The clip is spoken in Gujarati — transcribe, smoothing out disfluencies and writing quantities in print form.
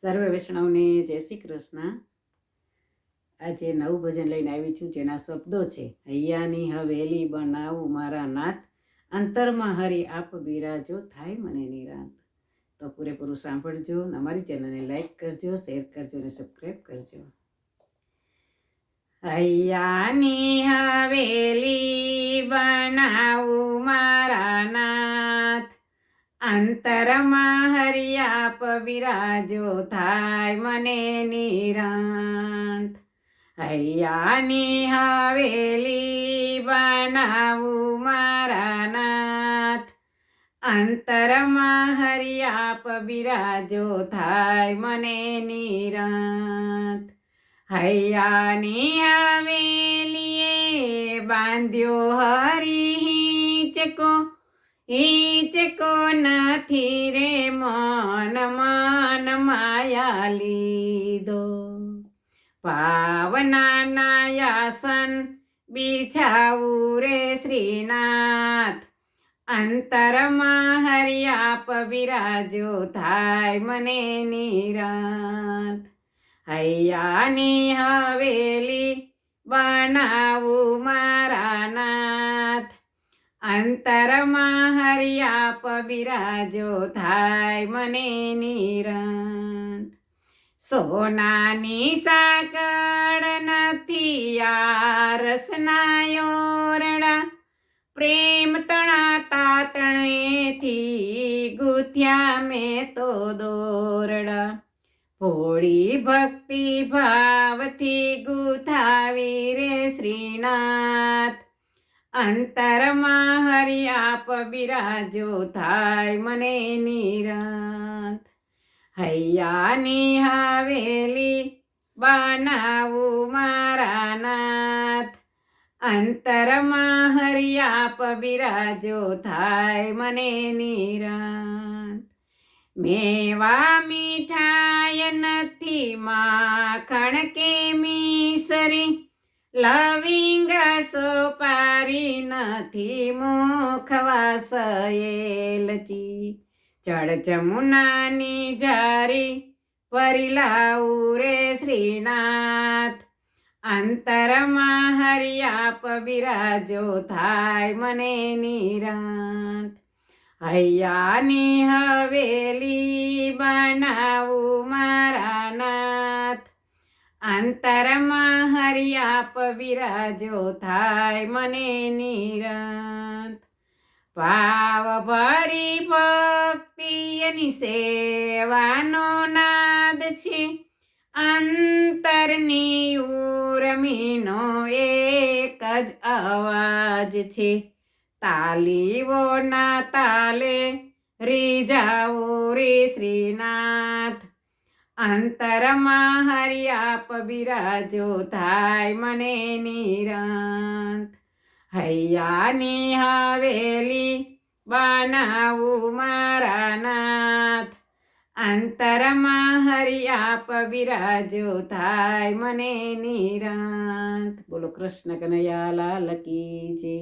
સર્વે વૈષ્ણવને જય શ્રી કૃષ્ણ। આજે નવું ભજન લઈને આવી છું, જેના શબ્દો છે, હૈયાની હવેલી બનાવું મારા નાથ, અંતરમાં હરી આપ બિરાજો થાય મને નિરાંત। તો પૂરેપૂરું સાંભળજો, અમારી ચેનલને લાઈક કરજો, શેર કરજો અને સબસ્ક્રાઈબ કરજો। હૈયાની હવેલી બનાવું મારા નાથ, અંતરમાં હરિયાપ બિરાજો થાય મને નિરાંત। હૈયાની હવેલી બનાવું મારા નાથ, અંતરમાં હરિયાપ બિરાજો થાય મને નિરાંત। હૈયાની હવેલીએ બાંધ્યો હરી હિંચકો નથી રે મન માયા લીધો। ભાવનાના આસન બિછાવું રે શ્રીનાથ, અંતરમાં હરિયાપ બિરાજો થાય મને નિરાંત। હૈયાની હવેલી બનાવું મારા નાથ, અંતરમાં હરિયાપ બિરાજો થાય મને નિરાંત। સોનાની સાકળ નથી આરસના ઓરડા, પ્રેમ તણાતા તણેથી ગુથ્યા મેં તો દોરડા। ભોળી ભક્તિ ભાવથી ગુથાવી રે શ્રીનાથ, અંતરમાં હરિયાપ બિરાજો થાય મને નિરાંત। હૈયાની હવેલી બનાવું મારા નાથ, અંતરમાં હરિયાપ બિરાજો થાય મને નિરાંત। મેવા મીઠાઈ નથી માખણ કે મિસરી, લવિંગ સોપારી નથી મુખવાસ એલચી। જળ જમુનાની જારી ભરી લાવું રે શ્રીનાથ, અંતરમાં હરિયાપ બિરાજો થાય મને નિરાંત। હૈયાની હવેલી બનાવું મારા નાથ, અંતરમાં હરિયાપ બિરાજો થાય મને નિરાંત। ભાવ ભરી ભક્તિ એની સેવાનો નાદ છે, અંતરની ઉર્મિનો એક જ અવાજ છે। તાલીઓના તાલે રીઝાવો રે શ્રીનાથ, અંતરમાં હરિયાપ બિરાજો થાય મને નિરાંત। હૈયાની હવેલી બનાવું મારા નાથ, અંતરમાં હરિયાપ બિરાજો થાય મને નિરાંત। બોલો કૃષ્ણ કનૈયા લાલ કી જય।